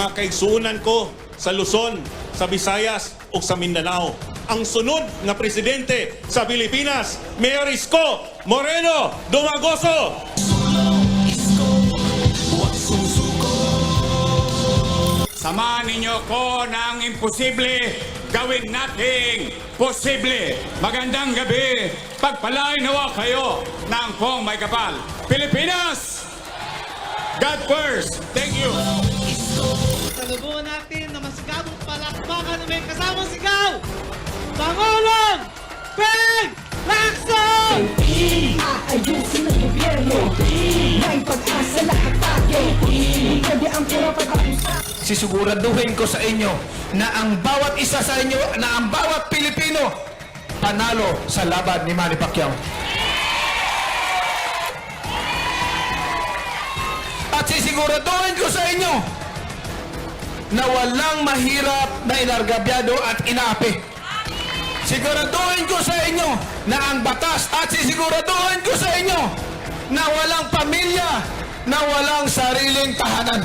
Mga kaigsuunan ko sa Luzon, sa Visayas o sa Mindanao. Ang sunod na presidente sa Pilipinas, Mayor Isko Moreno Dumagoso. Samahan ninyo ko na ang imposible, gawin nating posible. Magandang gabi, pagpalain nawa kayo ng pong may kapal. Pilipinas! God first! Thank you! Salubuhan natin na masigabong palakpakan na may kasamang sigaw! Pangulong Peg Lacson! Aayusin ang gobyerno, may pag-asa lahat tayo, pwede ang pura pag-apusa. Sisiguraduhin ko sa inyo na ang bawat isa sa inyo, na ang bawat Pilipino panalo sa laban ni Manny Pacquiao. At sisiguraduhin ko sa inyo na walang mahirap na inargabyado at inaapi. Siguraduhin ko sa inyo na ang batas at sisiguraduhin ko sa inyo na walang pamilya na walang sariling tahanan.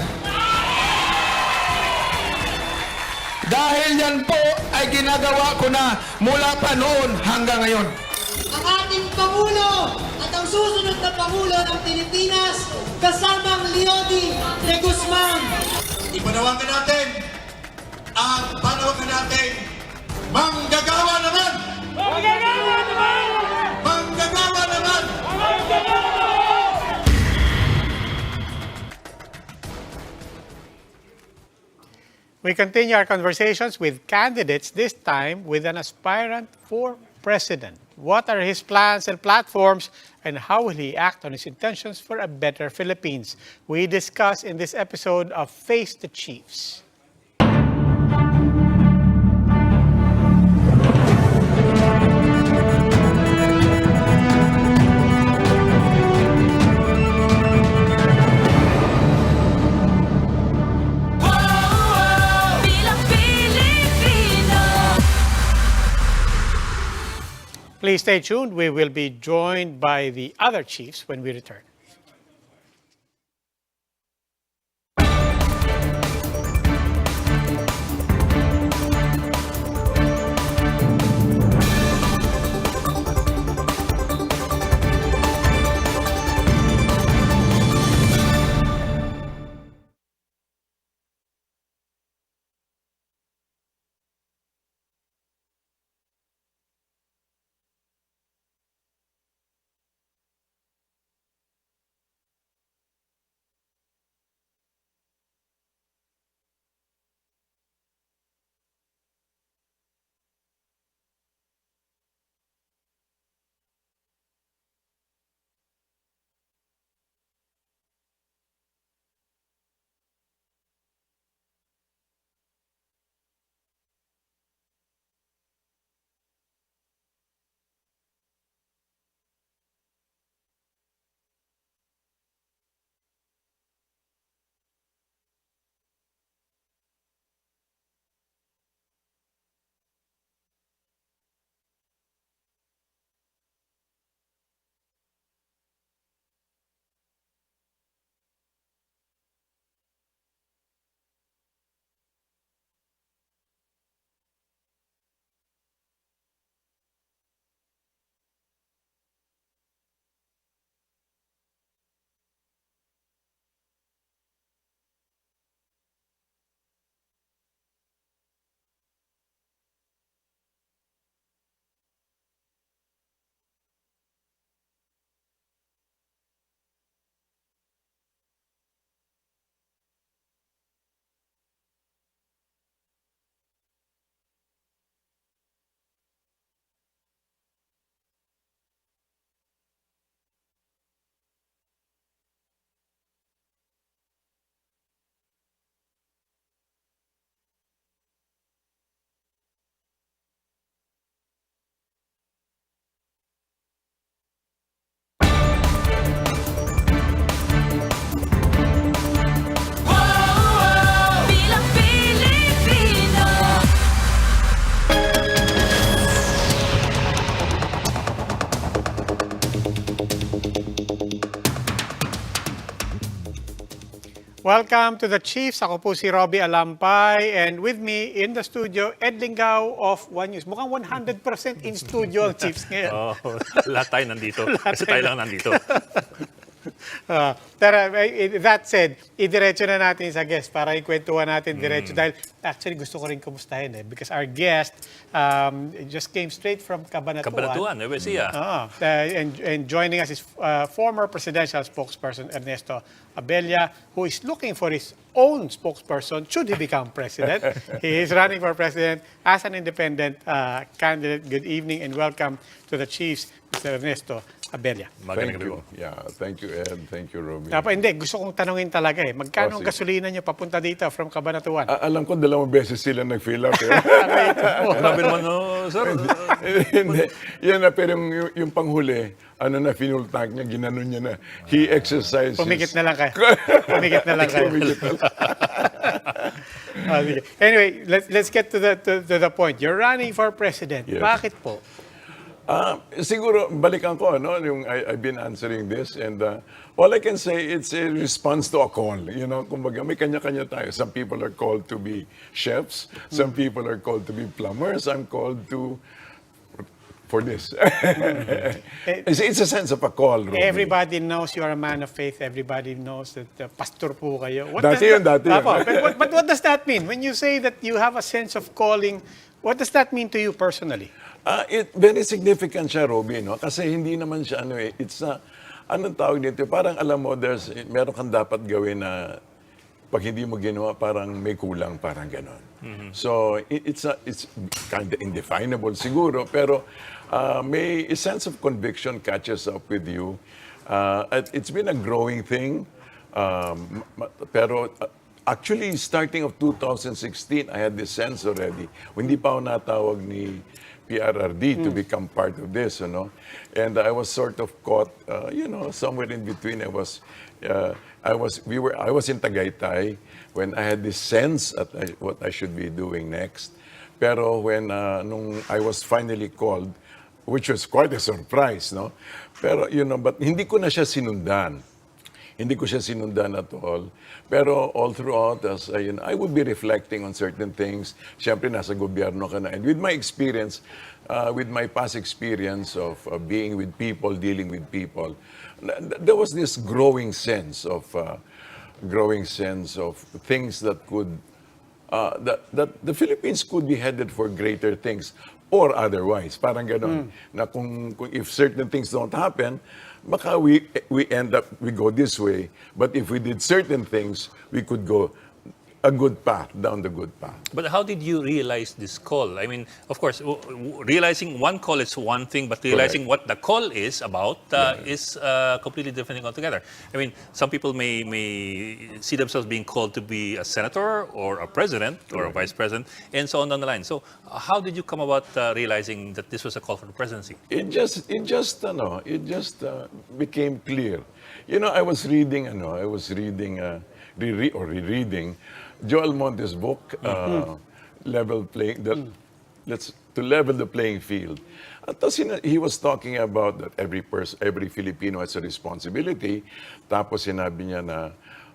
Dahil yan po ay ginagawa ko na mula pa noon hanggang ngayon. Ang ating Pangulo at ang susunod na Pangulo ng Pilipinas, kasamang Leody de Guzman. Ipanawagan natin ang panawagan natin, manggagawa naman! Manggagawa naman! Manggagawa naman! We continue our conversations with candidates, this time with an aspirant for president. What are his plans and platforms, and how will he act on his intentions for a better Philippines? We discuss in this episode of Face the Chiefs. Please stay tuned. We will be joined by the other chiefs when we return. Welcome to the Chiefs. Ako po si Robbie Alampay and with me in the studio, Ed Lingao of One News. Mukhang 100% in studio ang Chiefs ngayon. Oh, lahat tayo nandito. Kasi tayo lang nandito. Pero that said, idiretso na natin sa guest para ikwentuhan natin diretso. Dahil actually gusto ko rin kumustahin because our guest just came straight from Cabanatuan. Kabanatuan, siya. And joining us is former presidential spokesperson Ernesto Abella, who is looking for his own spokesperson should he become president. He is running for president as an independent candidate. Good evening and welcome to the Chiefs, Mr. Ernesto Abella. Magandang Thank gabi you. po. Yeah, thank you, Ed. Thank you, Robbie. Hindi, gusto kong tanungin talaga magkano ang sige. gasolina niyo papunta dito from Cabanatuan? Alam ko 2 beses sila nag-fill up. Eh. Grabe naman, sir. Hindi. Yan na, pero yung panghuli, finull tank niya, ginanon niya na. He exercises. Pumikit na lang kayo. Pumikit na lang kayo. Pumikit na lang. Sige. Anyway, let's get to the point. You're running for president. Yes. Bakit po? Siguro, balikan ko, yung I've been answering this and all I can say, it's a response to a call. Kumbaga, may kanya-kanya tayo. Some people are called to be chefs. Some people are called to be plumbers. I'm called for this. It's a sense of a call, Robbie. Everybody knows you are a man of faith. Everybody knows that pastor po kayo. Dati yun. But what does that mean? When you say that you have a sense of calling, what does that mean to you personally? Very significant siya, Robbie, no? Kasi hindi naman siya, it's anong tawag dito, parang alam mo, meron kang dapat gawin na pag hindi mo ginawa, parang may kulang, parang ganon. So, it's kind of indefinable siguro, pero may a sense of conviction catches up with you. It's been a growing thing, pero actually, starting of 2016, I had this sense already. Hindi pa ako natawag ni PRRD to become part of this, and I was sort of caught, somewhere in between. I was in Tagaytay when I had this sense at what I should be doing next. Pero when nung I was finally called, which was quite a surprise, no? Pero but hindi ko na siya sinundan. Hindi ko siya sinundan at all. Pero all throughout, I would be reflecting on certain things. Siyempre, nasa gobyerno ka na. And with my experience, with my past experience of being with people, dealing with people, there was this growing sense of things that could, that the Philippines could be headed for greater things or otherwise. Parang ganon. Na kung if certain things don't happen, baka we go this way, but if we did certain things, we could go a good path, down the good path. But how did you realize this call? I mean, of course, realizing one call is one thing, but realizing what the call is about is completely different thing altogether. I mean, some people may see themselves being called to be a senator or a president or a vice president, and so on down the line. So, how did you come about realizing that this was a call for the presidency? It just became clear. I was reading, rereading Joel Monte's book, Level Playing, to level the playing field. At he was talking about that every Filipino has a responsibility. Tapos sinabi niya na,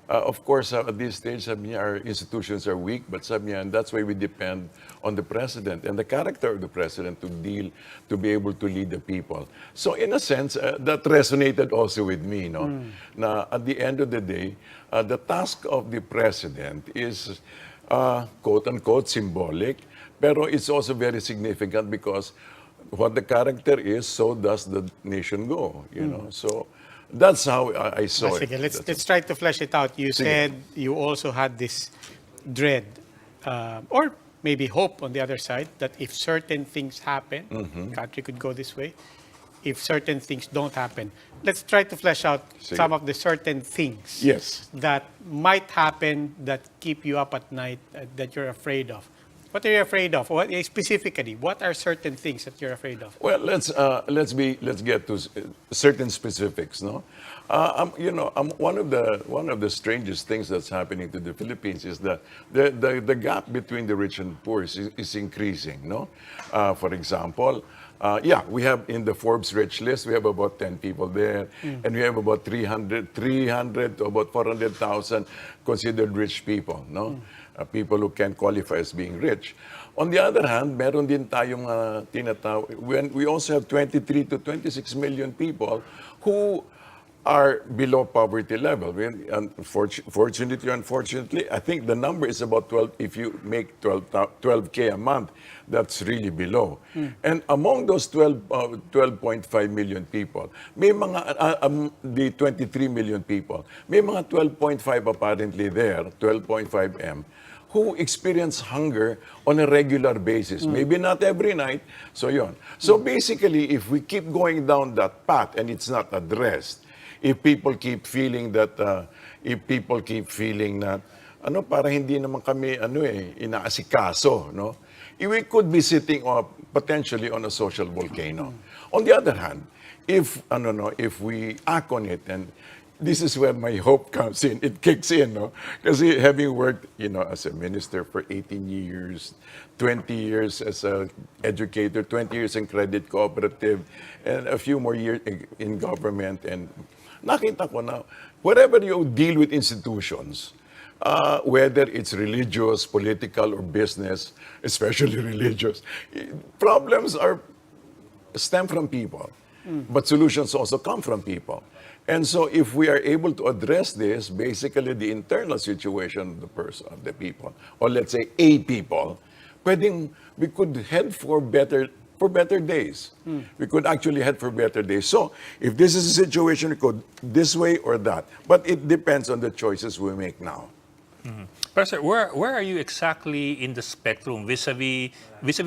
of course, at this stage, sabi niya, our institutions are weak, but sabi niya, and that's why we depend on the president and the character of the president to be able to lead the people. So in a sense, that resonated also with me, na at the end of the day, the task of the president is, quote-unquote, symbolic, pero it's also very significant because what the character is, so does the nation go, So that's how I saw it. Let's try to flesh it out. You said you also had this dread, or maybe hope on the other side, that if certain things happen, the country could go this way. If certain things don't happen, let's try to flesh out some of the certain things that might happen that keep you up at night, that you're afraid of. What are you afraid of? What specifically? What are certain things that you're afraid of? Well, let's get to certain specifics. No, one of the strangest things that's happening to the Philippines is that the gap between the rich and poor is increasing. No, for example, Yeah, we have in the Forbes rich list, we have about 10 people there, and we have about 300 to about 400,000 considered rich people, no? People who can qualify as being rich. On the other hand, meron din tayong we also have 23 to 26 million people who are below poverty level. Fortunately, unfortunately, I think the number is about 12. If you make 12K a month, that's really below. And among those 12.5 million people, may mga, the 23 million people, may mga 12.5 apparently there, 12.5 M, who experience hunger on a regular basis. Maybe not every night, so yon. So basically, if we keep going down that path and it's not addressed, if people keep feeling that, para hindi naman kami, inaasikaso, no? We could be sitting potentially on a social volcano. On the other hand, if we act on it, and this is where my hope comes in, it kicks in, no? Kasi having worked, as a minister for 18 years, 20 years as an educator, 20 years in credit cooperative, and a few more years in government, and nakita ko na wherever you deal with institutions, whether it's religious, political, or business, especially religious, problems stem from people, but solutions also come from people. And so if we are able to address this, basically the internal situation of the person, of the people, or let's say a people, we could head for better days. We could actually head for better days. So if this is a situation, we could this way or that. But it depends on the choices we make now. But sir, where are you exactly in the spectrum vis-a-vis,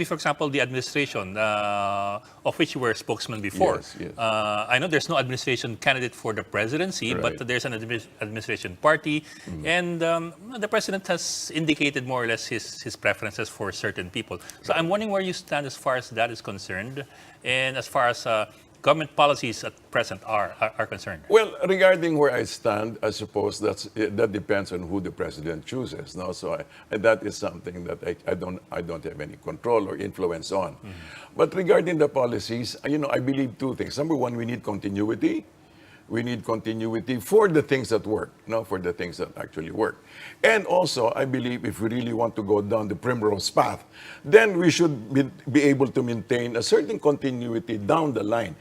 for example, the administration of which you were a spokesman before? Yes. I know there's no administration candidate for the presidency, Right. but there's an administration party, and the president has indicated more or less his preferences for certain people. So I'm wondering where you stand as far as that is concerned, and as far as government policies at present are concerned. Well, regarding where I stand, I suppose that depends on who the president chooses. No, so that is something that I don't have any control or influence on. But regarding the policies, I believe two things. Number one, we need continuity. We need continuity for the things that work, for the things that actually work. And also, I believe if we really want to go down the primrose path, then we should be able to maintain a certain continuity down the line.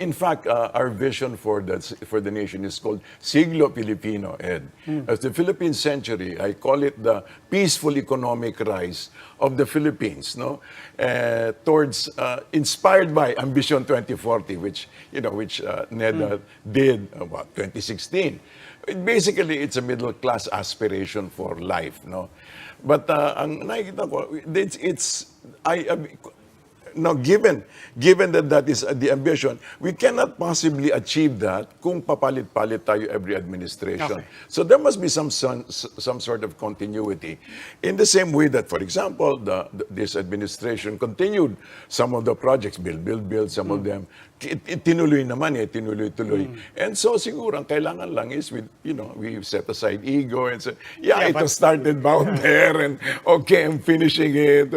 In fact, our vision for the nation is called Siglo Filipino, Ed. As the Philippine century, I call it the peaceful economic rise of the Philippines, towards inspired by Ambition 2040, which NEDA did about 2016. Basically, it's a middle class aspiration for life, But ang nakikita ko, given that is the ambition, we cannot possibly achieve that kung papalit-palit tayo every administration. Okay. So there must be some sort of continuity. In the same way that, for example, this administration continued some of the projects, build, some of them, tinuloy naman tinuloy. And so siguro ang kailangan lang is we set aside ego and say, it was started down there and okay, I'm finishing it.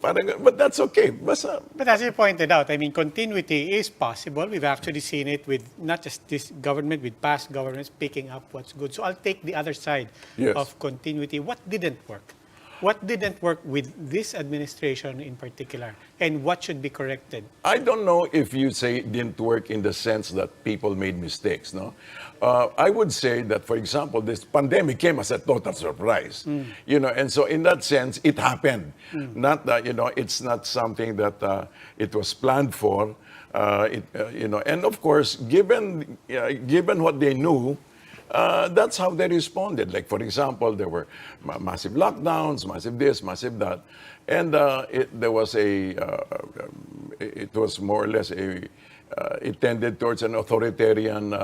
But that's okay. Basta, But as you pointed out, continuity is possible. We've actually seen it with not just this government, with past governments picking up what's good. So I'll take the other side of continuity. What didn't work? What didn't work with this administration in particular? And what should be corrected? I don't know if you say it didn't work in the sense that people made mistakes, I would say that, for example, this pandemic came as a total surprise, and so in that sense, it happened. Not that, it's not something that it was planned for, and of course, given what they knew, that's how they responded. Like, for example, there were massive lockdowns, massive this, massive that. And it was more or less it tended towards an authoritarian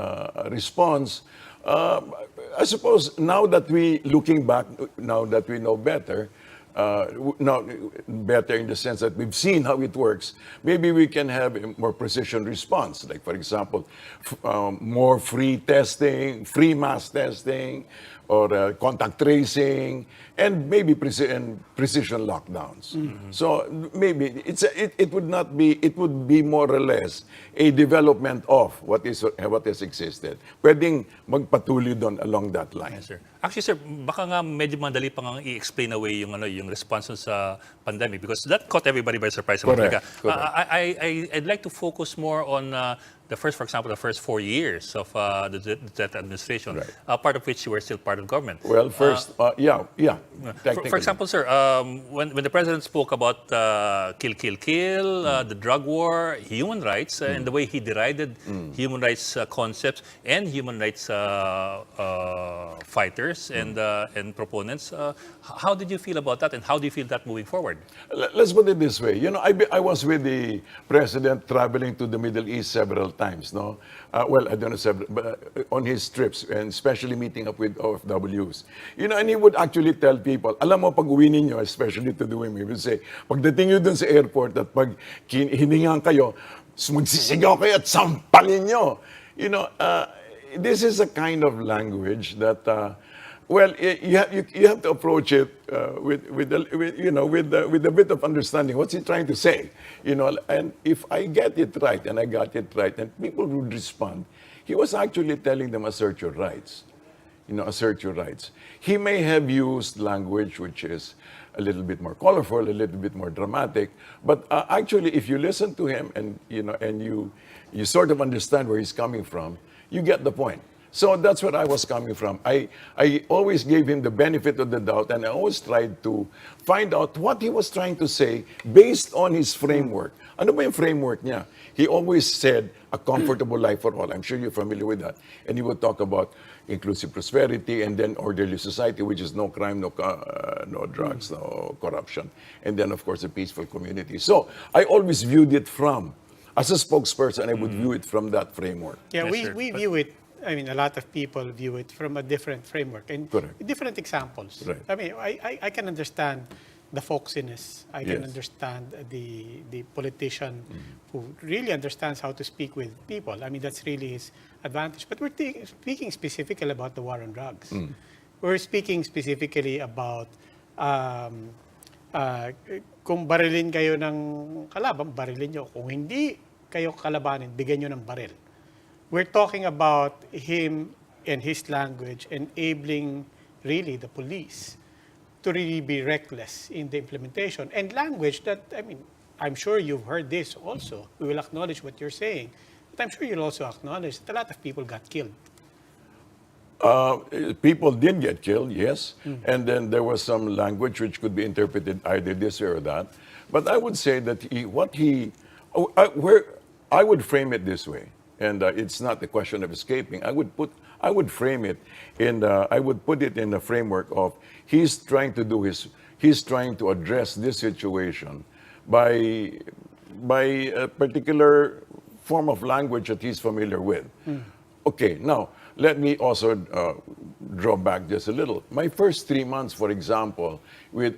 response. I suppose now that looking back, now that we know better, Now, better in the sense that we've seen how it works. Maybe we can have a more precision response. Like, for example, more free testing, free mass testing, or contact tracing, and maybe precision lockdowns. So maybe it would be more or less a development of what has existed. Pwedeng magpatuloy doon along that line. Yes, sir. Actually, sir, baka nga medyo madali pa nga i-explain away yung response sa pandemic because that caught everybody by surprise. Correct. I'd like to focus more on for example, the first 4 years of the Duterte administration, Right. part of which you were still part of government. Well, first, For example, sir, when the president spoke about kill, the drug war, human rights, and the way he derided human rights concepts and human rights fighters and proponents, how did you feel about that, and how do you feel that moving forward? Let's put it this way. You know, I was with the president traveling to the Middle East several times, no? Well, I don't know, but on his trips, and especially meeting up with OFWs. You know, and he would actually tell people, alam mo, pag uwi ninyo, especially to the women, he would say, pagdating nyo dun sa airport at pag hiningan kayo, magsisigaw kayo at sampalin nyo. You know, this is a kind of language that, well, you have to approach it with a bit of understanding. What's he trying to say? You know, and if I get it right, and I got it right, and people would respond, he was actually telling them, assert your rights. You know, assert your rights. He may have used language which is a little bit more colorful, a little bit more dramatic, but actually, if you listen to him and you sort of understand where he's coming from, you get the point. So that's where I was coming from. I always gave him the benefit of the doubt, and I always tried to find out what he was trying to say based on his framework. Ano ba yung framework niya? He always said, a comfortable life for all. I'm sure you're familiar with that. And he would talk about inclusive prosperity and then orderly society, which is no crime, no drugs, no corruption. And then, of course, a peaceful community. So I always viewed it as a spokesperson, I would view it from that framework. Yeah, Yes, sir. we view it, I mean, a lot of people view it from a different framework and Correct. different examples. Right. I mean, I can understand the folksiness. I can Yes. understand the politician who really understands how to speak with people. I mean, that's really his advantage. But we're speaking specifically about the war on drugs. We're speaking specifically about kung barilin kayo ng kalaban, barilin nyo. Kung hindi kayo kalabanin, bigyan nyo ng baril. We're talking about him and his language enabling really the police to really be reckless in the implementation. And language that, I mean, I'm sure you've heard this also. We will acknowledge what you're saying. But I'm sure you'll also acknowledge that a lot of people got killed. People did get killed, yes. And then there was some language which could be interpreted either this way or that. But I would say that I would frame it this way. And it's not a question of escaping. I would frame it I would put it in the framework of he's trying to address this situation by a particular form of language that he's familiar with. Okay, now let me also draw back just a little. My first 3 months, for example,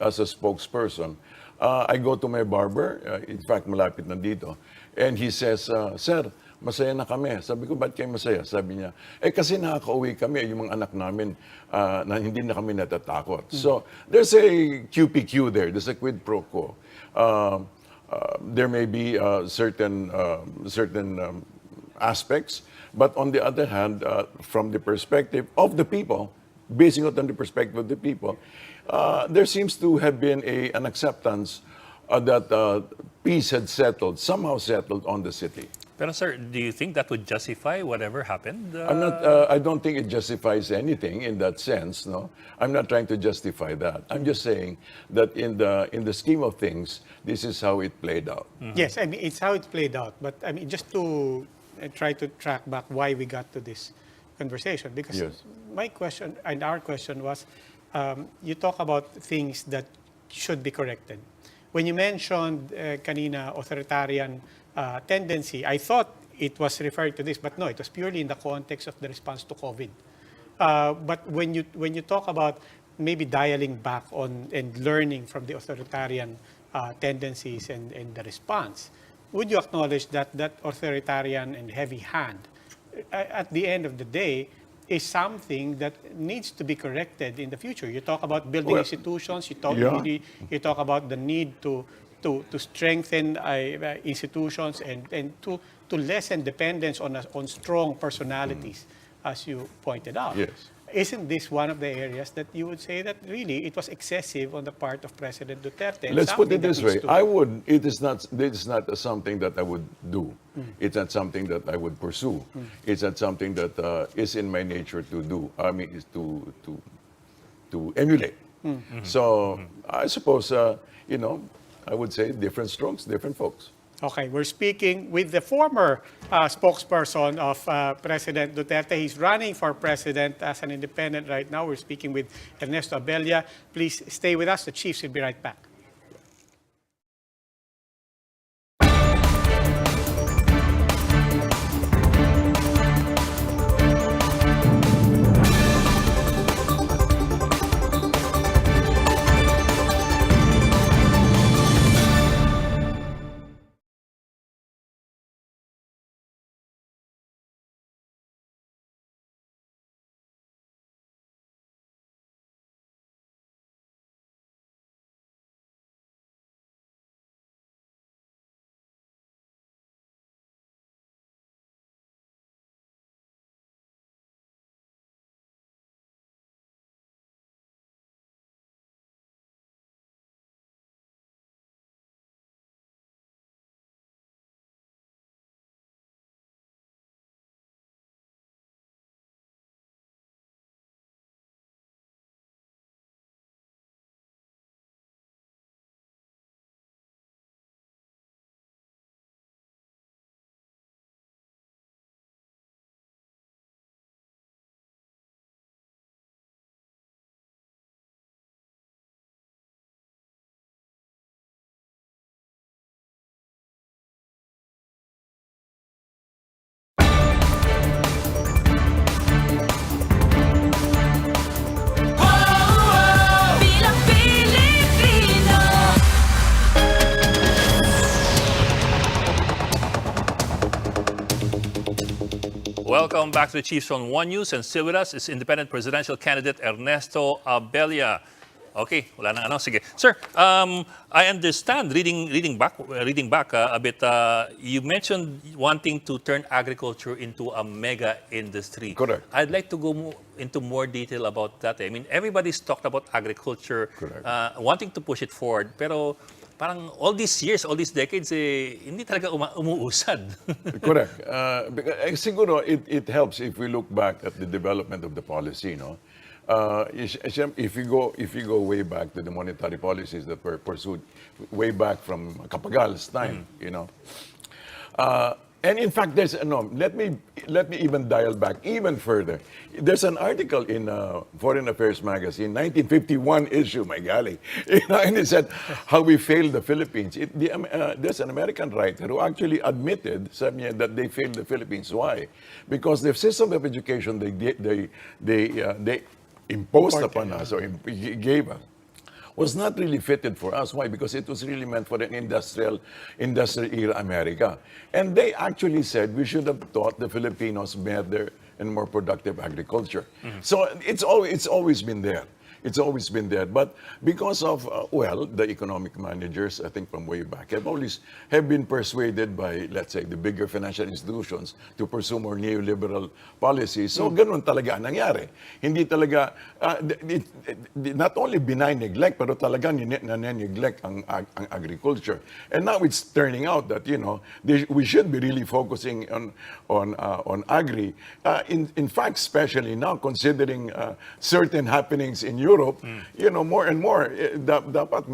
as a spokesperson, I go to my barber, in fact, malapit na dito, and he says, Sir, masaya na kami. Sabi ko, ba't kayo masaya? Sabi niya, kasi nakaka-uwi kami, yung mga anak namin, na hindi na kami natatakot. So, there's a QPQ there. There's a quid pro quo. There may be certain aspects, but on the other hand, from the perspective of the people, basing it on the perspective of the people, there seems to have been an acceptance that peace had somehow settled on the city. Pero sir, do you think that would justify whatever happened? I don't think it justifies anything in that sense. No, I'm not trying to justify that. I'm just saying that in the scheme of things, this is how it played out. Yes, I mean, it's how it played out. But I mean, just to try to track back why we got to this conversation, because Yes. my question and our question was, you talk about things that should be corrected. When you mentioned kanina authoritarian tendency, I thought it was referred to this, but no, it was purely in the context of the response to COVID. But when you talk about maybe dialing back on and learning from the authoritarian tendencies and the response. Would you acknowledge that that authoritarian and heavy hand, at the end of the day, is something that needs to be corrected in the future? You talk about building Well, institutions. You yeah. talk about the need to strengthen institutions and to lessen dependence on strong personalities, as you pointed out. Yes. Isn't this one of the areas that you would say that really it was excessive on the part of President Duterte? and Let's put something it that this needs way. to- It is not something that I would do. It's not something that I would pursue. It's not something that is in my nature to do. I mean, is to emulate. So I suppose, I would say different strokes, different folks. Okay, we're speaking with the former spokesperson of President Duterte. He's running for president as an independent right now. We're speaking with Ernesto Abella. Please stay with us. The Chiefs will be right back. Welcome back to the Chiefs on One News, and still with us is independent presidential candidate Ernesto Abella. Okay, wala nang ano. Sige. Sir, I understand, reading back a bit, you mentioned wanting to turn agriculture into a mega industry. Correct. I'd like to go into more detail about that. I mean, everybody's talked about agriculture, Correct. wanting to push it forward, pero parang all these years, all these decades, hindi talaga umuusad. Correct. Siguro it helps if we look back at the development of the policy, no? If you go way back to the monetary policies that were pursued way back from Capagal's time, and in fact, let me even dial back even further. There's an article in Foreign Affairs magazine, 1951 issue, my golly, and it said how we failed the Philippines. There's an American writer who actually admitted, sabi niya, that they failed the Philippines. Why? Because the system of education they imposed upon us or gave us was not really fitted for us. Why? Because it was really meant for an industrial era America. And they actually said we should have taught the Filipinos better and more productive agriculture. So it's always been there. It's always been there. But because of, the economic managers, I think from way back, have been persuaded by, let's say, the bigger financial institutions to pursue more neoliberal policies. So ganun talaga ang nangyari. Hindi talaga, not only benign neglect, pero talaga neglect ang agriculture. And now it's turning out that, we should be really focusing on agri. In fact, especially now, considering certain happenings in Europe, more and more, dapat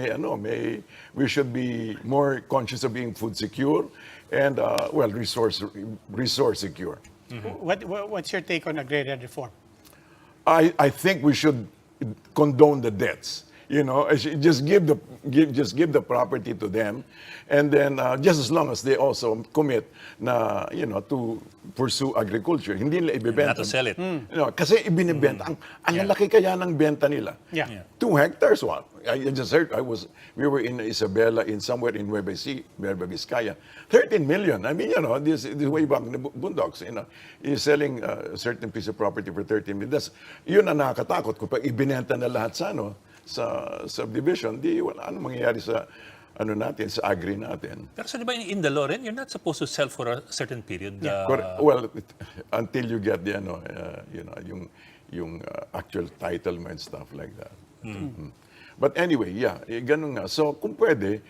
we should be more conscious of being food secure and, resource secure. What's your take on agrarian reform? I think we should condone the debts. You know, just give the property to them, and then just as long as they also commit na, you know, to pursue agriculture, hindi nila ibebenta. Not to sell it. You know, kasi ibinibenta. Ang laki kaya ng benta nila. Yeah. 2 hectares, what? I just heard, we were in Isabela, somewhere in Nueva Vizcaya, 13 million. I mean, you know, this way back in the Boondocks, you know, is selling a certain piece of property for 13 million. Yun ang nakakatakot. Kung pag ibinenta na lahat sa, ano, sa subdivision, di wala ano mangyayari sa ano natin, sa agri natin. Pero so, di ba in the law rin, you're not supposed to sell for a certain period? Well, until you get the ano, you know, yung actual title mo and stuff like that. But anyway, yeah, ganun nga. So kung pwede,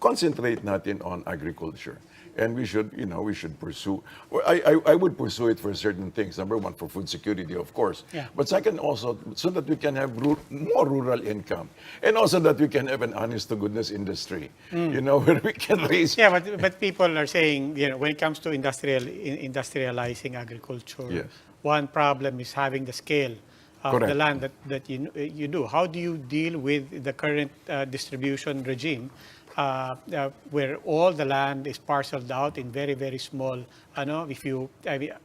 concentrate natin on agriculture. And we should, you know, we should pursue. I would pursue it for certain things. Number one, for food security, of course. Yeah. But second, also, so that we can have more rural income, and also that we can have an honest-to-goodness industry. You know, where we can raise. Yeah, but people are saying, you know, when it comes to industrializing agriculture, Yes. one problem is having the scale of Correct. the land that you do. How do you deal with the current distribution regime? Where all the land is parceled out in very, very small, if you, I mean,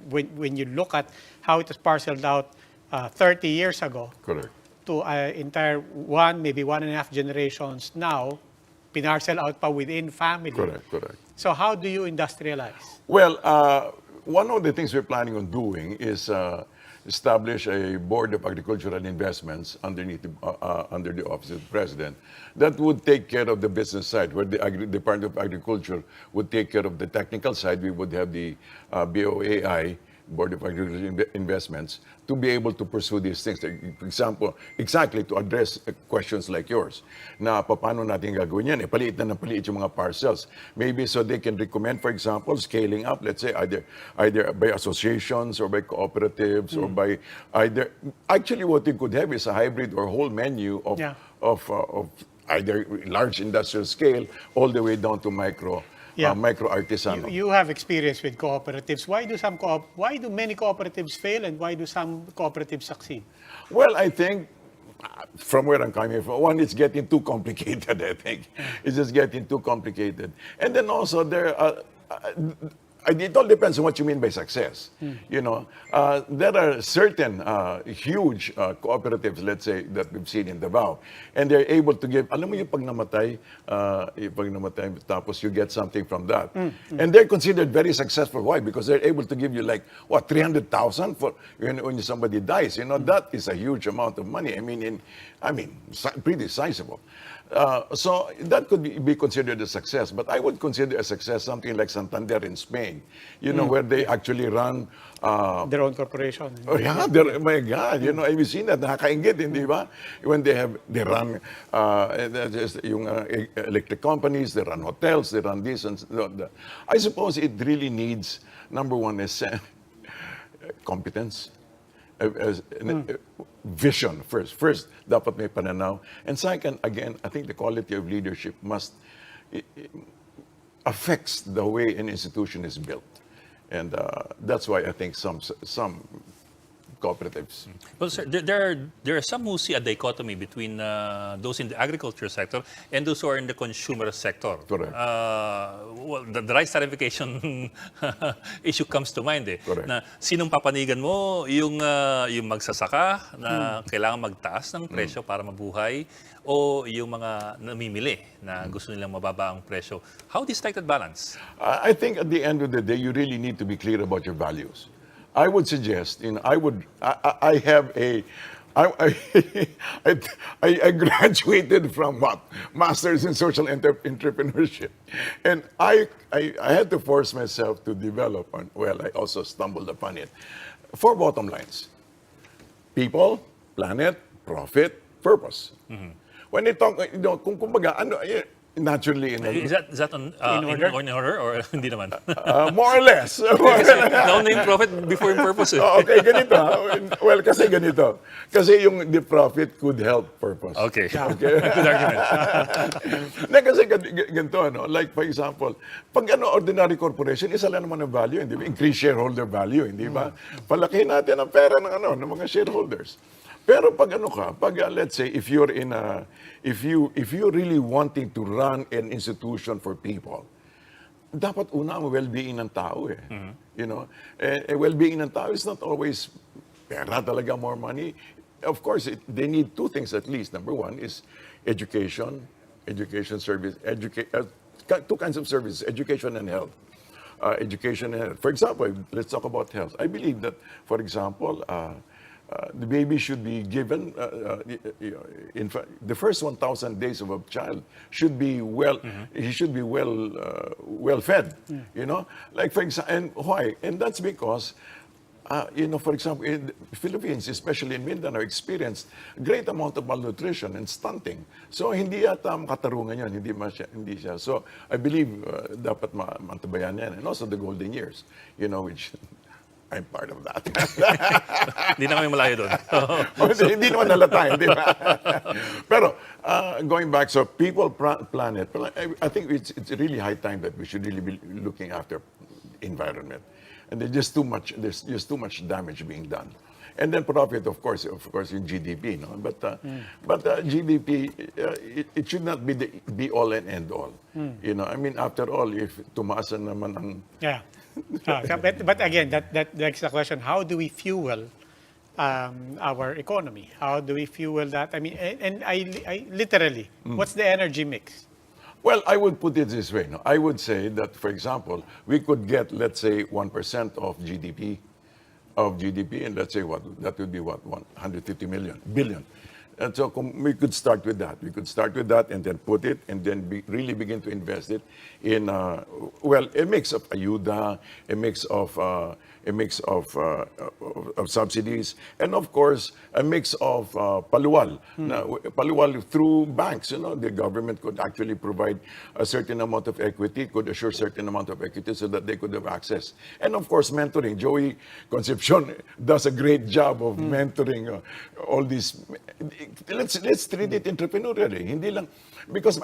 when you look at how it was parceled out 30 years ago Correct. to entire maybe 1.5 generations now, pinarcel out pa within family. Correct. So how do you industrialize? Well, one of the things we're planning on doing is establish a board of agricultural investments underneath under the office of the president that would take care of the business side, where the Department of Agriculture would take care of the technical side. We would have the BOAI, Board of Agricultural Investments, to be able to pursue these things. For example, exactly to address questions like yours. Na paano natin gagawin yan? Paliit na paliit yung mga parcels. Maybe so they can recommend, for example, scaling up, let's say, either by associations or by cooperatives or by either... Actually, what we could have is a hybrid or whole menu of either large industrial scale all the way down to micro artisanal. You have experience with cooperatives. Why do many cooperatives fail, and why do some cooperatives succeed? Well, I think from where I'm coming from, one, it's getting too complicated, I think. It's just getting too complicated. And then also it all depends on what you mean by success. You know, there are certain huge cooperatives, let's say, that we've seen in Davao, and they're able to give, alam mo yung pag namatay, tapos you get something from that. And they're considered very successful. Why? Because they're able to give you like, 300,000 for when somebody dies. You know, that is a huge amount of money. I mean, pretty sizable. So that could be considered a success, but I would consider a success something like Santander in Spain, you know, where they actually run Their own corporation. Oh yeah, my God, you know, I've seen that, nakakaingit, hindi ba? When they run yung electric companies, they run hotels, they run this and that. I suppose it really needs, number one is competence, vision first dapat may pananaw, and second, again, I think the quality of leadership affects the way an institution is built, and that's why I think some cooperatives. Well, sir, there are some who see a dichotomy between those in the agriculture sector and those who are in the consumer sector. Correct. Well, the rice tariffication issue comes to mind. Correct. Na sinong papanigan mo, yung magsasaka na kailangan magtaas ng presyo para mabuhay, o yung mga namimili na gusto nilang mababa ang presyo. How do you strike that balance? I think at the end of the day, you really need to be clear about your values. I would suggest, I graduated from Masters in Social Entrepreneurship. And I had to force myself to develop, I also stumbled upon it, 4 bottom lines: people, planet, profit, purpose. When they talk, kung kumbaga, naturally Is that in order or hindi naman? more or less. Nauna yung profit before yung purpose. Okay, ganito. Well, kasi ganito. Kasi the profit could help purpose. Okay. Good argument. Kasi ganito, like for example, pag ordinary corporation, isa lang naman ang value, hindi ba? Increase shareholder value, hindi ba? Palakihin natin ang pera ng mga shareholders. Pero pag ano ka, pag let's say if you're in a if you're really wanting to run an institution for people, dapat una ang well-being ng tao eh. You know, well-being ng tao is not always pera talaga, more money. Of course, they need two things at least. Number one is education service, two kinds of services, education and health. Education and health. For example, let's talk about health. I believe that, for example, the baby should be given, in fact, the first 1,000 days of a child should be he should be well fed, you know? Like, for example, and why? And that's because, you know, for example, in the Philippines, especially in Mindanao, experienced great amount of malnutrition and stunting. So, hindi yata makatarungan yun, hindi siya. So, I believe dapat mantabayan yan. And also the golden years, you know, which I'm part of that. Hindi na kami malayo doon. Hindi naman halata, di ba? Pero, going back, so people planet, I think it's really high time that we should really be looking after environment. And there's just too much damage being done. And then profit, of course, in GDP, no? But GDP, it should not be the be all and end all. You know, I mean, after all, if tumaasan naman ang Yeah. But again, that begs the question: how do we fuel our economy? How do we fuel that? I mean, and I literally, what's the energy mix? Well, I would put it this way. No? I would say that, for example, we could get, let's say, 1% of GDP, and let's say that would be 150 billion. And so we could start with that. We could start with that and then put it and then really begin to invest it in, well, a mix of ayuda, a mix of subsidies, and of course, a mix of paluwal. Now, paluwal through banks, you know, the government could actually provide a certain amount of equity, could assure certain amount of equity so that they could have access. And of course, mentoring. Joey Concepcion does a great job of mentoring all these. Let's treat it entrepreneurially. Hindi lang, because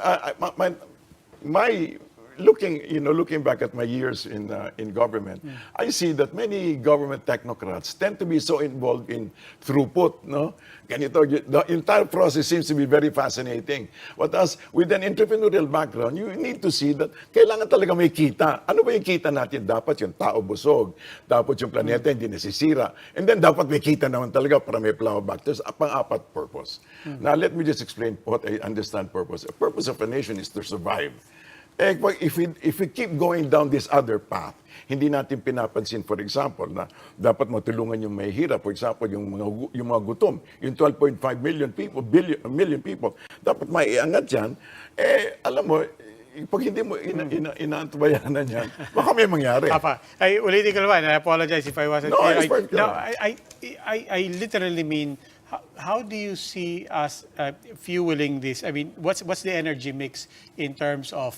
my looking back at my years in government, I see that many government technocrats tend to be so involved in throughput, no? Ganito, the entire process seems to be very fascinating. But as with an entrepreneurial background, you need to see that kailangan talaga may kita. Ano ba yung kita natin? Dapat yung tao busog, dapat yung planeta hindi nasisira, and then dapat may kita naman talaga para may plowback. There's a pang-apat purpose. Now, let me just explain what I understand purpose. The purpose of a nation is to survive. If we keep going down this other path, hindi natin pinapansin, for example, na dapat matulungan yung may hirap, for example, yung mga gutom, yung 12.5 million people, dapat maiangat yan, alam mo, pag hindi mo inaantabayanan yan, baka may mangyari. Papa, I ulitin ko naman, I apologize if I wasn't clear. It's perfect. No, I literally mean, how do you see us fueling this? I mean, what's the energy mix in terms of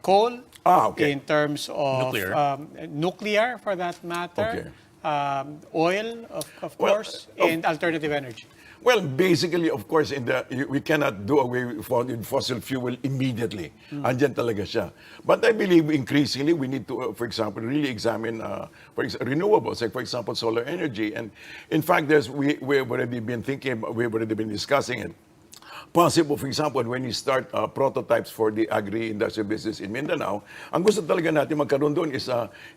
coal, in terms of nuclear for that matter, oil, of course, and alternative energy? Well, basically, of course, we cannot do away with fossil fuel immediately. Andyan talaga siya. But I believe increasingly we need to, for example, really examine renewables, like for example, solar energy. And in fact, we've already been discussing it. Possible, for example, when you start prototypes for the agri-industrial business in Mindanao, ang gusto talaga natin magkaroon doon is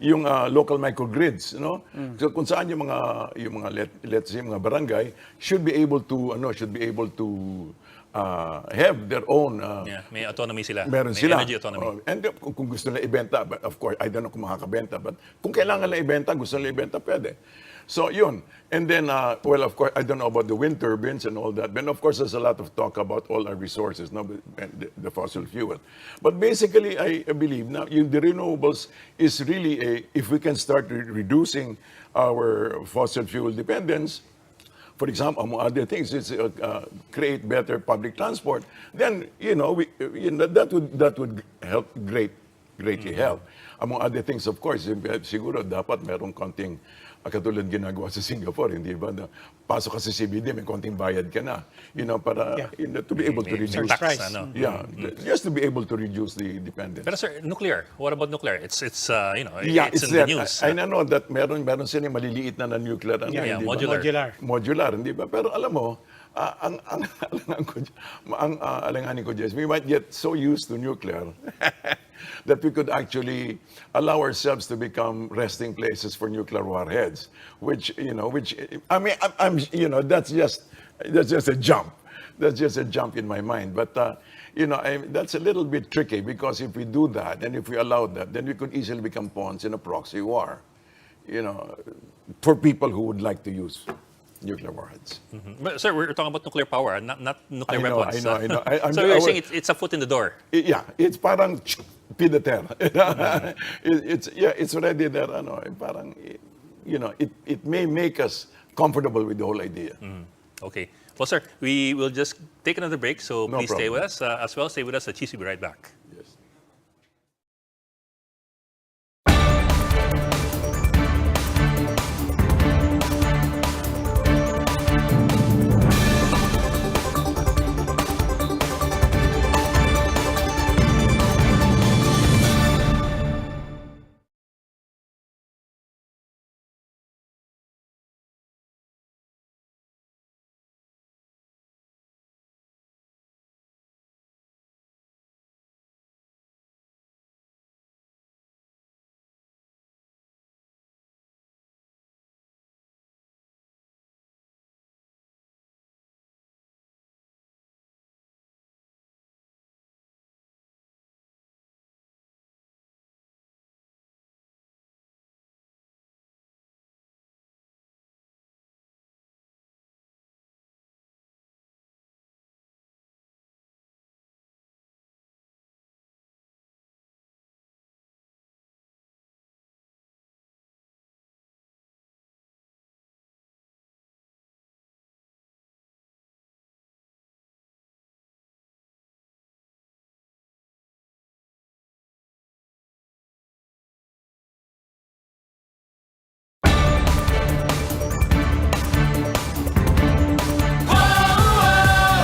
yung local microgrids, no? So kung saan yung mga let's say mga barangay should be able to have their own may autonomy sila. Meron may sila. Energy autonomy. And kung gusto nila ibenta, but of course, I don't know kung makakabenta, but kung kailangan nila ibenta, gusto nila ibenta, pwede. So yun. And then, well, of course, I don't know about the wind turbines and all that. But of course, there's a lot of talk about all our resources, no? And the fossil fuel. But basically, I believe now the renewables is really if we can start reducing our fossil fuel dependence, for example, among other things, is create better public transport. Then that would help greatly help. Among other things, of course, siguro dapat merong konting katulad ginagawa sa Singapore, hindi ba? Na pasok ka sa CBD, may konting bayad ka na. Para to be able to May reduce. tax, price. ano. Yeah, just to be able to reduce the dependence. Pero sir, nuclear. What about nuclear? It's Yeah, it's it's in the that. news. I know that meron silang maliliit na nuclear. Yeah, hindi ba? modular. Modular, hindi ba? Pero alam mo, alanganin ko, Jess, we might get so used to nuclear that we could actually allow ourselves to become resting places for nuclear warheads, which I mean, that's just a jump. That's just a jump in my mind. But that's a little bit tricky because if we do that and if we allow that, then we could easily become pawns in a proxy war. For people who would like to use nuclear warheads. But sir, we're talking about nuclear power, not nuclear I know, weapons. I know. So you're saying it's a foot in the door. Yeah, it's parang pied terre. It's already there. Parang, it may make us comfortable with the whole idea. Okay. Well, sir, we will just take another break, so No please stay problem. with us as well. Stay with us at CHIEFS. We'll be right back. Yes.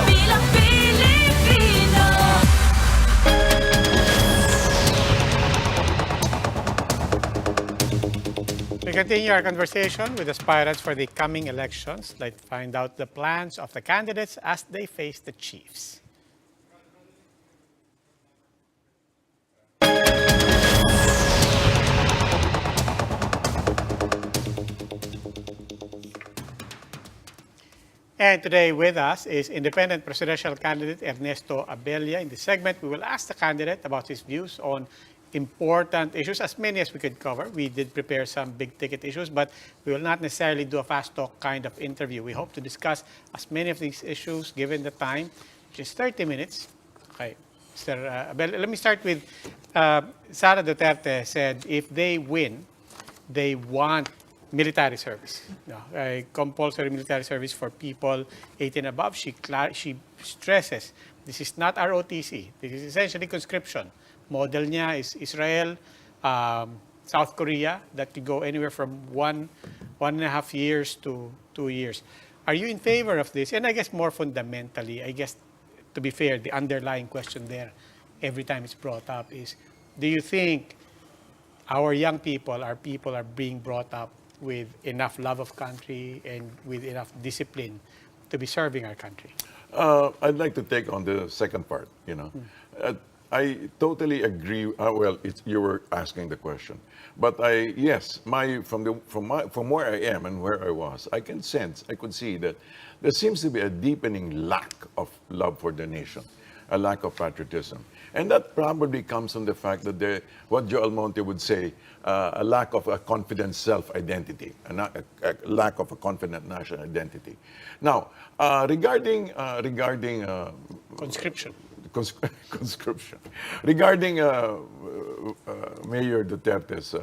Bilang Pilipino. We continue our conversation with aspirants for the coming elections. Let's find out the plans of the candidates as they face the chiefs. And today with us is independent presidential candidate Ernesto Abella. In this segment, we will ask the candidate about his views on important issues, as many as we could cover. We did prepare some big-ticket issues, but we will not necessarily do a fast talk kind of interview. We hope to discuss as many of these issues given the time, which is 30 minutes. Okay, Mr. Abella, let me start with Sara Duterte said if they win, they want military service, compulsory military service for people 18 and above. She stresses this is not ROTC. This is essentially conscription. Model niya is Israel, South Korea, that could go anywhere from 1.5 years to 2 years. Are you in favor of this? And I guess more fundamentally, I guess to be fair, the underlying question there every time it's brought up is, do you think our young people, our people are being brought up with enough love of country and with enough discipline to be serving our country? I'd like to take on the second part. I totally agree. You were asking the question, but from where I am and where I was, I could see that there seems to be a deepening lack of love for the nation, a lack of patriotism, and that probably comes from the fact that what Joel Monte would say, a lack of a confident self-identity, a lack of a confident national identity. Now, regarding Conscription. conscription. Regarding Mayor Duterte's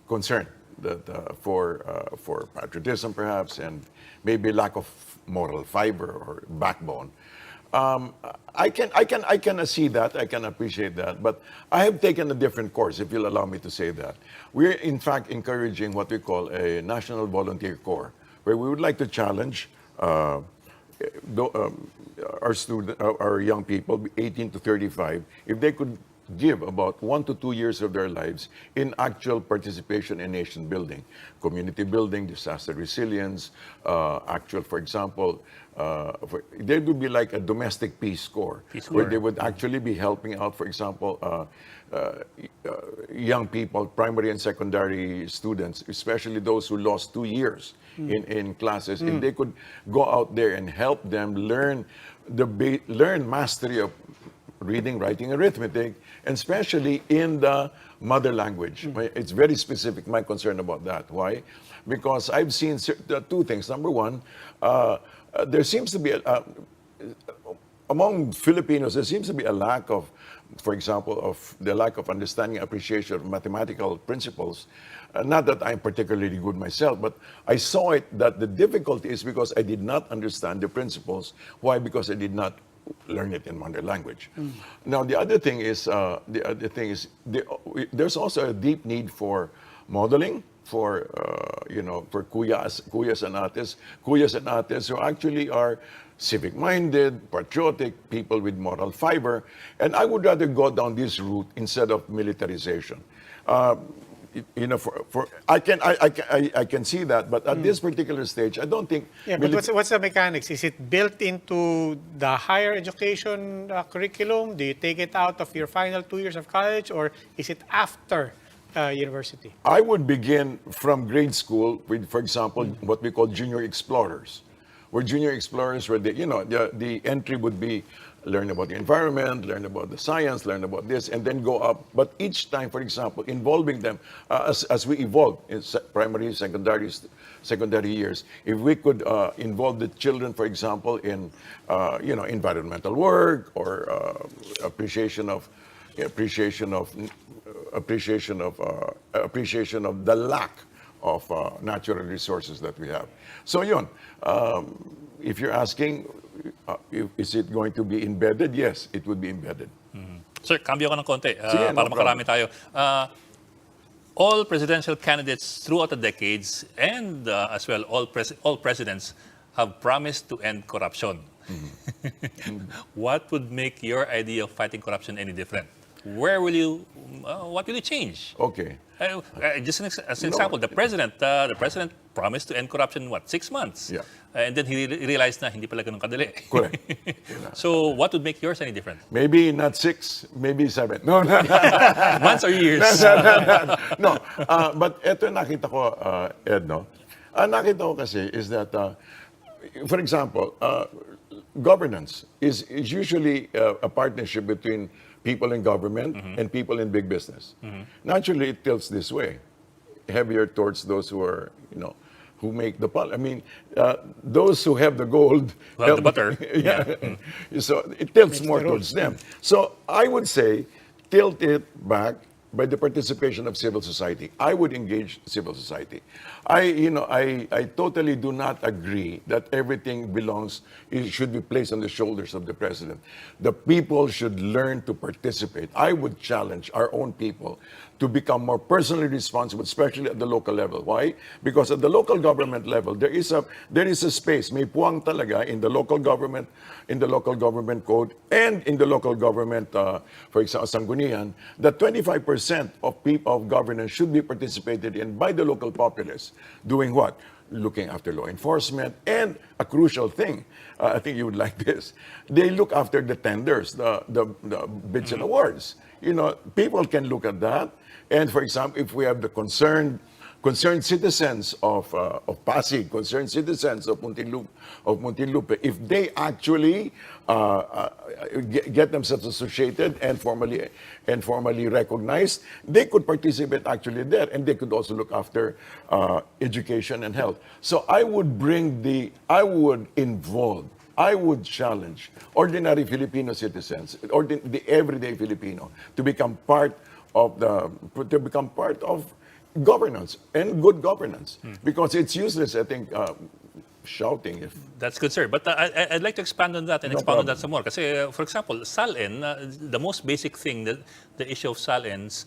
concern that for patriotism perhaps and maybe lack of moral fiber or backbone, I can see that. I can appreciate that. But I have taken a different course, if you'll allow me to say that. We're in fact encouraging what we call a National Volunteer Corps, where we would like to challenge our young people, 18 to 35, if they could give about 1 to 2 years of their lives in actual participation in nation building, community building, disaster resilience, for example, there would be like a domestic peace corps, where they would actually be helping out, for example, young people, primary and secondary students, especially those who lost 2 years in classes, and they could go out there and help them learn mastery of reading, writing, arithmetic, and especially in the mother language. It's very specific, my concern about that. Why? Because I've seen two things. Number one, there seems to be, among Filipinos, there seems to be a lack of, for example, of the lack of understanding, appreciation of mathematical principles. Not that I'm particularly good myself, but I saw it that the difficulty is because I did not understand the principles. Why? Because I did not learn it in mother language. Now, the other thing is, there's also a deep need for modeling, for kuyas and ates who actually are civic-minded, patriotic, people with moral fiber, and I would rather go down this route instead of militarization. I can see that, but at this particular stage, I don't think. Yeah, but what's the mechanics? Is it built into the higher education curriculum? Do you take it out of your final 2 years of college, or is it after university? I would begin from grade school with, for example, what we call junior explorers. Where the entry would be learn about the environment, learn about the science, learn about this, and then go up. But each time, for example, involving them as we evolve in primary, secondary years, if we could involve the children, for example, in environmental work or appreciation of the lack of natural resources that we have. So yun, if you're asking, is it going to be embedded? Yes, it would be embedded. Sir, cambio ko ng konti Sige, no para makarami tayo. All presidential candidates throughout the decades and as well all presidents have promised to end corruption. What would make your idea of fighting corruption any different? What will you change? Okay. Just as an example, the president promised to end corruption in 6 months? Yeah. And then he realized na hindi pala ganun kadali. Correct. So what would make yours any different? Maybe not 6, maybe 7. No. Months or years? No. But eto nakita ko, Ed, no? Nakita ko kasi is that, for example, governance is usually a partnership between people in government and people in big business. Naturally, it tilts this way, heavier towards those who are, who make the I mean, those who have the gold, who have the butter. Yeah. So it tilts more towards them. So I would say, tilt it back by the participation of civil society. I would engage civil society. I totally do not agree that everything should be placed on the shoulders of the president. The people should learn to participate. I would challenge our own people to become more personally responsible, especially at the local level. Why? Because at the local government level, there is a space, may puwang talaga in the local government code and in the local government, for example, sanggunian, that 25% of governance should be participated in by the local populace. Doing what? Looking after law enforcement, and a crucial thing, I think you would like this, they look after the tenders, the bids and awards. People can look at that, and for example, if we have the concerned citizens of Pasig, concerned citizens of Muntinlupa, if they actually get themselves associated and formally recognized, they could participate actually there, and they could also look after education and health. So I would challenge ordinary Filipino citizens, the everyday Filipino, to become part of governance and good governance, because it's useless, I think, shouting if That's good, sir. But I'd like to expand on that and No expound on problem. that some more. Kasi, for example, SALN, the most basic thing, the issue of SALNs,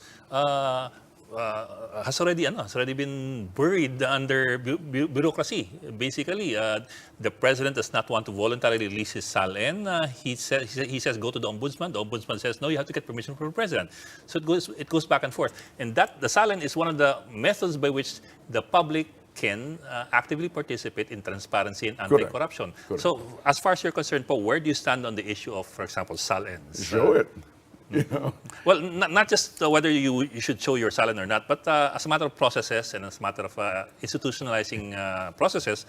has already been buried under bureaucracy. Basically, the president does not want to voluntarily release his SALN. He says go to the ombudsman. The ombudsman says no, you have to get permission from the president. So it goes back and forth. And that the SALN is one of the methods by which the public can actively participate in transparency and anti-corruption. Correct. So, as far as you're concerned, po, where do you stand on the issue of, for example, SALNs? show it. You know? Well, not just whether you should show your SALN or not, but as a matter of processes and as a matter of institutionalizing processes,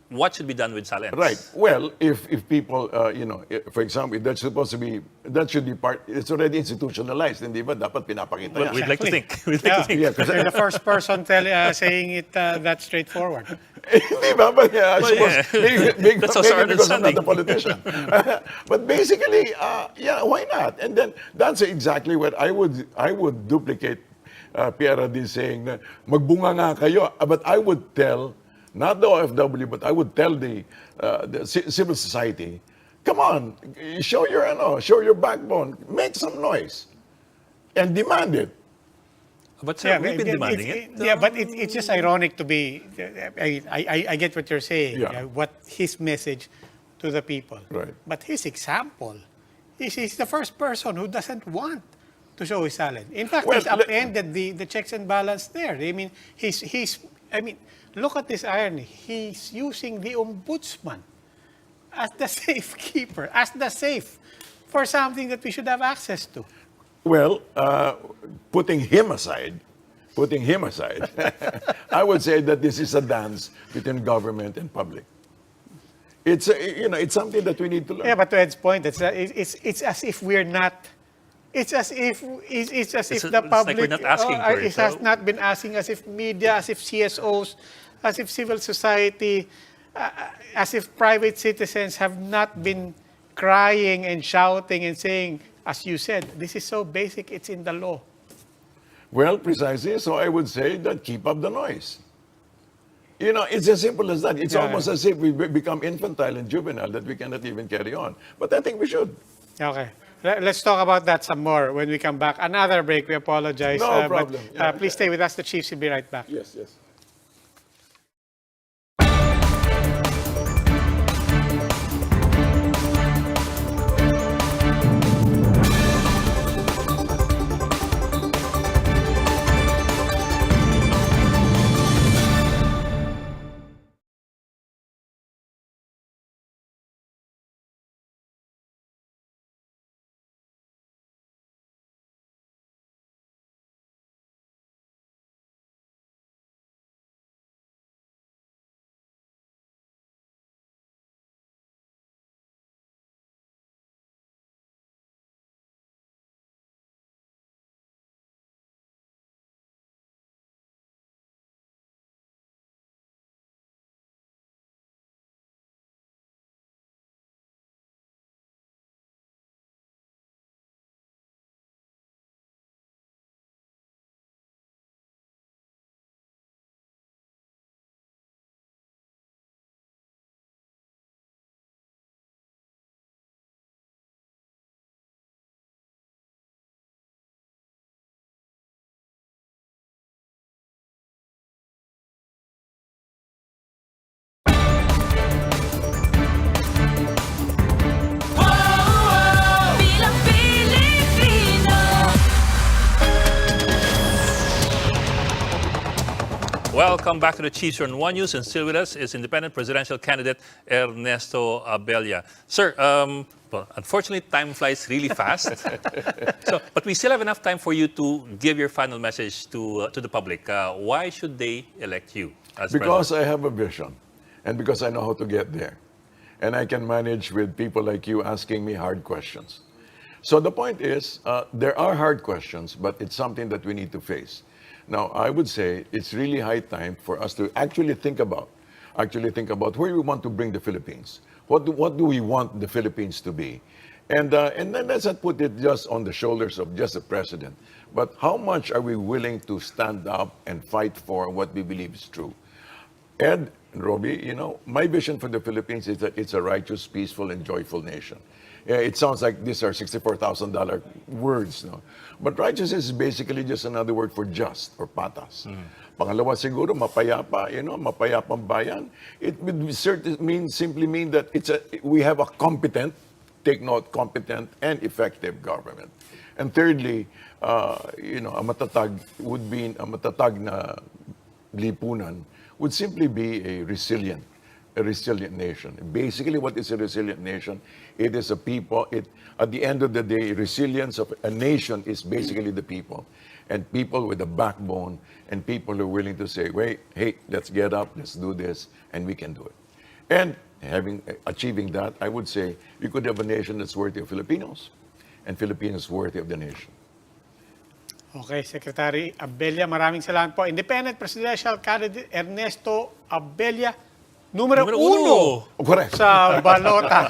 what should be done with SALNs? Right. Well, if people, for example, that's supposed to be, that should be part, it's already institutionalized, hindi ba? Dapat pinapakita Well, yan. we'd like to think. We'd like Yeah. to think. Yeah, 'cause- You're the first person saying it that straightforward. Hindi ba? But yeah, I Well, suppose, yeah. maybe That's also our because I'm not a understanding. politician. But basically, yeah, why not? And then that's exactly what I would duplicate Pierre din saying na magbunga nga kayo. But I would tell, not the OFW, but I would tell the civil society, come on, show your backbone, make some noise, and demand it. But sir, we've been demanding it. Yeah, but it's just ironic to be. I get what you're saying. Yeah. What his message to the people. Right. But his example, he's the first person who doesn't want to show his talent. In fact, Well, he's upended the checks and balance there. I mean, look at this irony. He's using the ombudsman as the safekeeper, as the safe for something that we should have access to. Well, putting him aside, I would say that this is a dance between government and public. It's it's something that we need to learn. Yeah, but to Ed's point, it's as if we're not. It's as if the like public we're not asking for it, it has so- not been asking, as if media, as if CSOs, as if civil society, as if private citizens have not been crying and shouting and saying, as you said, this is so basic, it's in the law. Well, precisely. So I would say that keep up the noise. It's as simple as that. It's Yeah. almost as if we become infantile and juvenile that we cannot even carry on. But I think we should. Okay. Let's talk about that some more when we come back. Another break, we apologize. No but, problem. Yeah. please stay with us. The Chiefs will be right back. Yes, yes. Bilang Pilipino. Welcome back to the Chiefs on One News, and still with us is independent presidential candidate Ernesto Abella. Sir, well, unfortunately, time flies really fast. But we still have enough time for you to give your final message to the public. Why should they elect you as Because president? I have a vision, and because I know how to get there. And I can manage with people like you asking me hard questions. So the point is, there are hard questions, but it's something that we need to face. Now, I would say it's really high time for us to actually think about where we want to bring the Philippines. What do we want the Philippines to be? And then let's not put it just on the shoulders of just the president, but how much are we willing to stand up and fight for what we believe is true? And Robbie, you know, my vision for the Philippines is that it's a righteous, peaceful, and joyful nation. Yeah, it sounds like these are $64,000 words, no? But righteousness is basically just another word for just or patas. Pangalawa siguro, mapayapa, you know, mapayapang bayan. It would simply mean that we have a competent, take note, competent and effective government. And thirdly, you know, a matatag would be a matatag na lipunan would simply be a resilient nation. Basically, what is a resilient nation? It is a people. At the end of the day, resilience of a nation is basically the people, and people with a backbone, and people who are willing to say, "Wait, hey, let's get up, let's do this, and we can do it." And achieving that, I would say we could have a nation that's worthy of Filipinos, and Filipinos worthy of the nation. Okay, Secretary Abella, maraming salamat po. Independent Presidential Candidate Ernesto Abella, numero uno Correct. sa balota.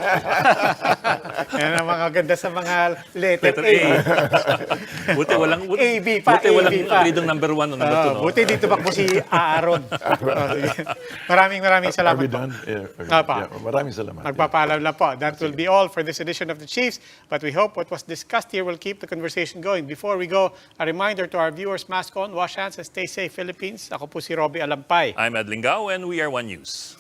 Yan ang mga ganda sa mga letter A. Buti walang AB pa, buti walang AB pa. apelidong number 1 o number 2. No? Buti dito pa po si Aaron. Maraming salamat Are we po. done? Apa. Yeah, maraming salamat. Magpapaalam na po. That will be all for this edition of the Chiefs. But we hope what was discussed here will keep the conversation going. Before we go, a reminder to our viewers, mask on, wash hands, and stay safe, Philippines. Ako po si Robbie Alampay. I'm Ed Lingao and we are One News.